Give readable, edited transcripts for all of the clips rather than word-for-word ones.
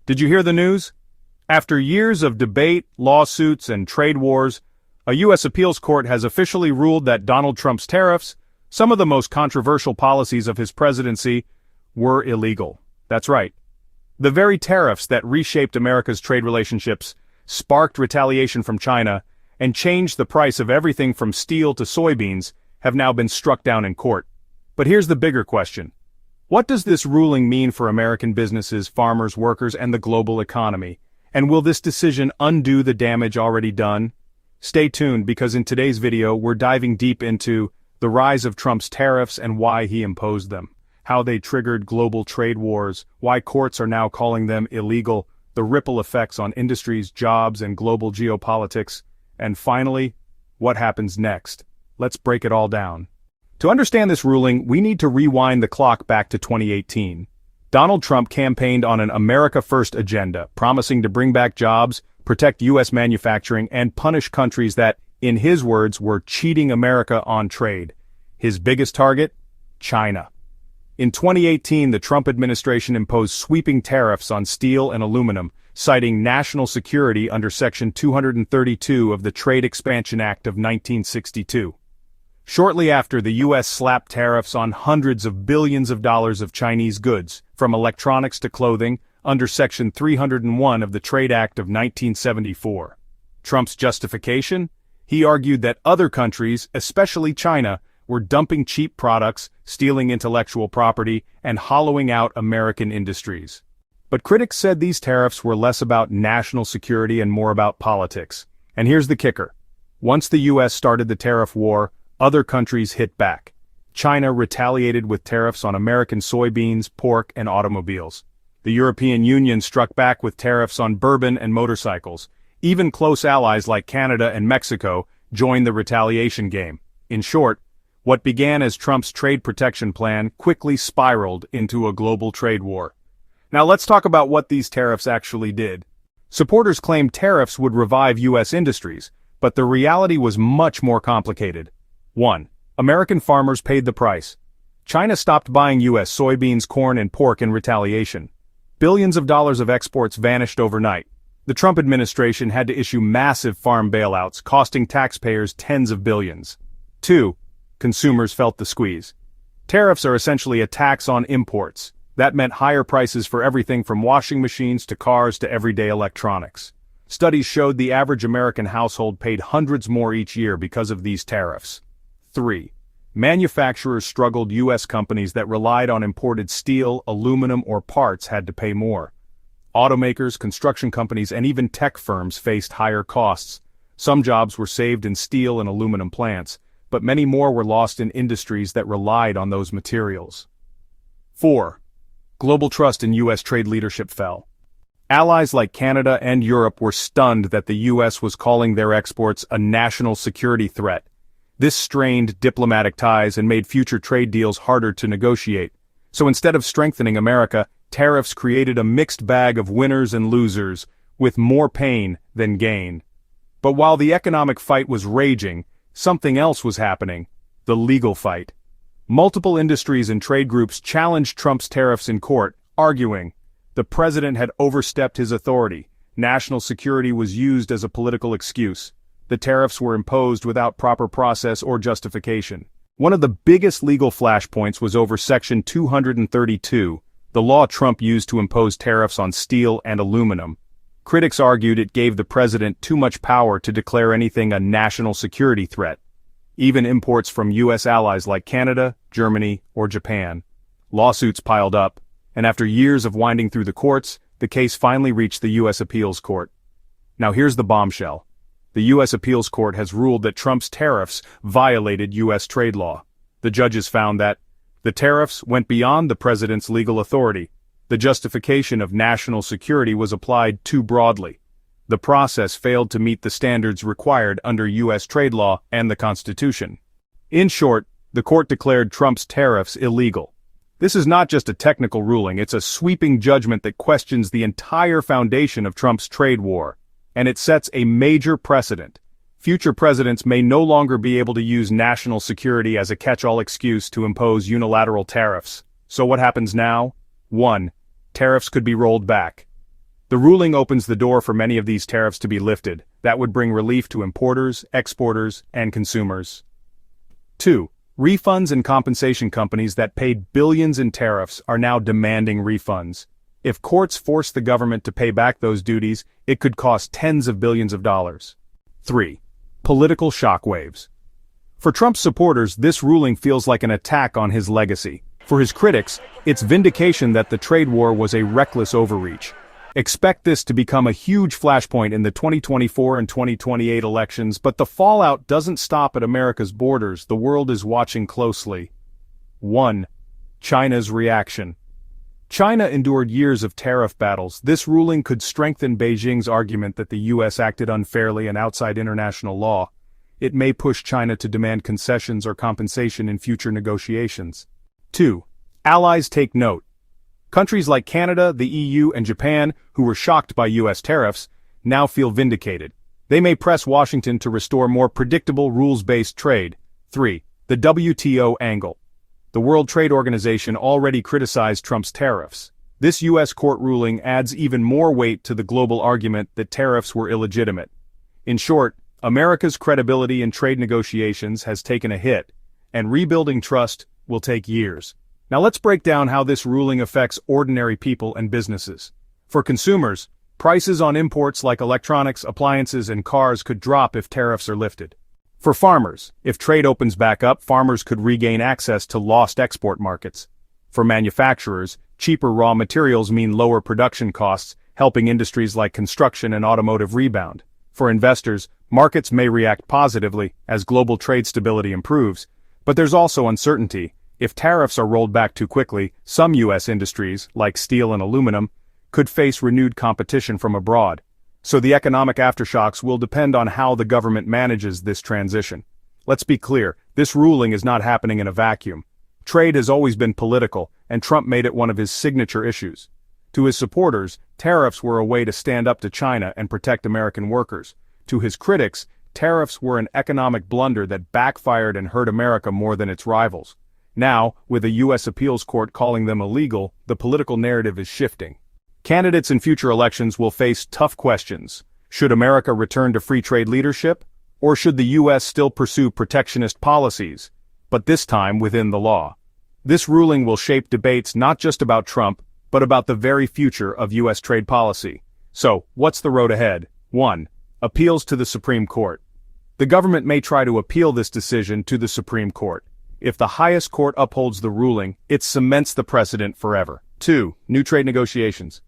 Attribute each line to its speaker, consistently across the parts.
Speaker 1: Did you hear the news? After years of debate, lawsuits, and trade wars, a U.S. appeals court has officially ruled that Donald Trump's tariffs, some of the most controversial policies of his presidency, were illegal. That's right. The very tariffs that reshaped America's trade relationships, sparked retaliation from China, and changed the price of everything from steel to soybeans have now been struck down in court. But here's the bigger question. What does this ruling mean for American businesses, farmers, workers, and the global economy? And will this decision undo the damage already done? Stay tuned, because in today's video we're diving deep into the rise of Trump's tariffs and why he imposed them, how they triggered global trade wars, why courts are now calling them illegal, the ripple effects on industries, jobs, and global geopolitics, and finally, what happens next. Let's break it all down. To understand this ruling, we need to rewind the clock back to 2018. Donald Trump campaigned on an America First agenda, promising to bring back jobs, protect U.S. manufacturing, and punish countries that, in his words, were cheating America on trade. His biggest target? China. In 2018, the Trump administration imposed sweeping tariffs on steel and aluminum, citing national security under Section 232 of the Trade Expansion Act of 1962. Shortly after, the U.S. slapped tariffs on hundreds of billions of dollars of Chinese goods, from electronics to clothing, under Section 301 of the Trade Act of 1974. Trump's justification? He argued that other countries, especially China, were dumping cheap products, stealing intellectual property, and hollowing out American industries. But critics said these tariffs were less about national security and more about politics. And here's the kicker. Once the U.S. started the tariff war, other countries hit back. China retaliated with tariffs on American soybeans, pork, and automobiles. The European Union struck back with tariffs on bourbon and motorcycles. Even close allies like Canada and Mexico joined the retaliation game. In short, what began as Trump's trade protection plan quickly spiraled into a global trade war. Now let's talk about what these tariffs actually did. Supporters claimed tariffs would revive U.S. industries, but the reality was much more complicated. 1. American farmers paid the price. China stopped buying U.S. soybeans, corn, and pork in retaliation. Billions of dollars of exports vanished overnight. The Trump administration had to issue massive farm bailouts, costing taxpayers tens of billions. 2. Consumers felt the squeeze. Tariffs are essentially a tax on imports. That meant higher prices for everything from washing machines to cars to everyday electronics. Studies showed the average American household paid hundreds more each year because of these tariffs. 3. Manufacturers struggled. U.S. companies that relied on imported steel, aluminum, or parts had to pay more. Automakers, construction companies, and even tech firms faced higher costs. Some jobs were saved in steel and aluminum plants, but many more were lost in industries that relied on those materials. 4. Global trust in U.S. trade leadership fell. Allies like Canada and Europe were stunned that the U.S. was calling their exports a national security threat. This strained diplomatic ties and made future trade deals harder to negotiate. So instead of strengthening America, tariffs created a mixed bag of winners and losers, with more pain than gain. But while the economic fight was raging, something else was happening: the legal fight. Multiple industries and trade groups challenged Trump's tariffs in court, arguing the president had overstepped his authority, national security was used as a political excuse. The tariffs were imposed without proper process or justification. One of the biggest legal flashpoints was over Section 232, the law Trump used to impose tariffs on steel and aluminum. Critics argued it gave the president too much power to declare anything a national security threat, even imports from U.S. allies like Canada, Germany, or Japan. Lawsuits piled up, and after years of winding through the courts, the case finally reached the U.S. Appeals Court. Now here's the bombshell. The U.S. Appeals Court has ruled that Trump's tariffs violated U.S. trade law. The judges found that the tariffs went beyond the president's legal authority. The justification of national security was applied too broadly. The process failed to meet the standards required under U.S. trade law and the Constitution. In short, the court declared Trump's tariffs illegal. This is not just a technical ruling, it's a sweeping judgment that questions the entire foundation of Trump's trade war. And it sets a major precedent. Future presidents may no longer be able to use national security as a catch-all excuse to impose unilateral tariffs. So what happens now? 1. Tariffs could be rolled back. The ruling opens the door for many of these tariffs to be lifted. That would bring relief to importers, exporters, and consumers. 2. Refunds and compensation companies that paid billions in tariffs are now demanding refunds. If courts force the government to pay back those duties, it could cost tens of billions of dollars. 3. Political shockwaves. For Trump's supporters, this ruling feels like an attack on his legacy. For his critics, it's vindication that the trade war was a reckless overreach. Expect this to become a huge flashpoint in the 2024 and 2028 elections, but the fallout doesn't stop at America's borders. The world is watching closely. 1. China's reaction. China endured years of tariff battles. This ruling could strengthen Beijing's argument that the U.S. acted unfairly and outside international law. It may push China to demand concessions or compensation in future negotiations. 2. Allies take note. Countries like Canada, the EU, and Japan, who were shocked by U.S. tariffs, now feel vindicated. They may press Washington to restore more predictable rules-based trade. 3. The WTO angle. The World Trade Organization already criticized Trump's tariffs. This U.S. court ruling adds even more weight to the global argument that tariffs were illegitimate. In short, America's credibility in trade negotiations has taken a hit, and rebuilding trust will take years. Now let's break down how this ruling affects ordinary people and businesses. For consumers, prices on imports like electronics, appliances, and cars could drop if tariffs are lifted. For farmers, if trade opens back up, farmers could regain access to lost export markets. For manufacturers, cheaper raw materials mean lower production costs, helping industries like construction and automotive rebound. For investors, markets may react positively as global trade stability improves, but there's also uncertainty. If tariffs are rolled back too quickly, some U.S. industries, like steel and aluminum, could face renewed competition from abroad. So the economic aftershocks will depend on how the government manages this transition. Let's be clear, this ruling is not happening in a vacuum. Trade has always been political, and Trump made it one of his signature issues. To his supporters, tariffs were a way to stand up to China and protect American workers. To his critics, tariffs were an economic blunder that backfired and hurt America more than its rivals. Now, with a U.S. appeals court calling them illegal, the political narrative is shifting. Candidates in future elections will face tough questions. Should America return to free trade leadership? Or should the U.S. still pursue protectionist policies, but this time within the law? This ruling will shape debates not just about Trump, but about the very future of U.S. trade policy. So, what's the road ahead? 1. Appeals to the Supreme Court. The government may try to appeal this decision to the Supreme Court. If the highest court upholds the ruling, it cements the precedent forever. 2. New trade negotiations.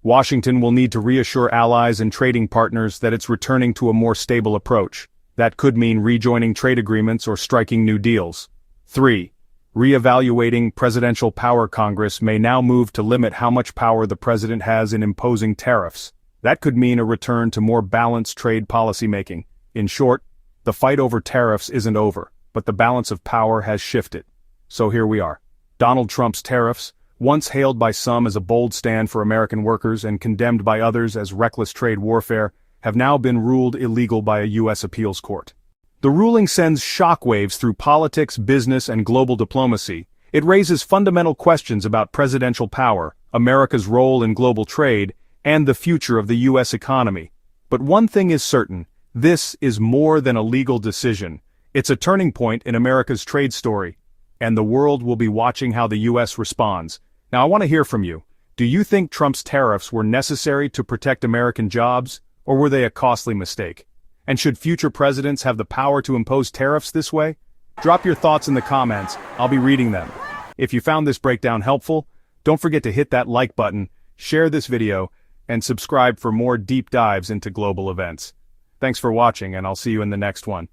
Speaker 1: Washington will need to reassure allies and trading partners that it's returning to a more stable approach. That could mean rejoining trade agreements or striking new deals. 3. Reevaluating presidential power. Congress may now move to limit how much power the president has in imposing tariffs. That could mean a return to more balanced trade policymaking. In short, the fight over tariffs isn't over, but the balance of power has shifted. So here we are. Donald Trump's tariffs, once hailed by some as a bold stand for American workers and condemned by others as reckless trade warfare, have now been ruled illegal by a U.S. appeals court. The ruling sends shockwaves through politics, business, and global diplomacy. It raises fundamental questions about presidential power, America's role in global trade, and the future of the U.S. economy. But one thing is certain, this is more than a legal decision. It's a turning point in America's trade story, and the world will be watching how the U.S. responds. Now I want to hear from you. Do you think Trump's tariffs were necessary to protect American jobs, or were they a costly mistake? And should future presidents have the power to impose tariffs this way? Drop your thoughts in the comments, I'll be reading them. If you found this breakdown helpful, don't forget to hit that like button, share this video, and subscribe for more deep dives into global events. Thanks for watching, and I'll see you in the next one.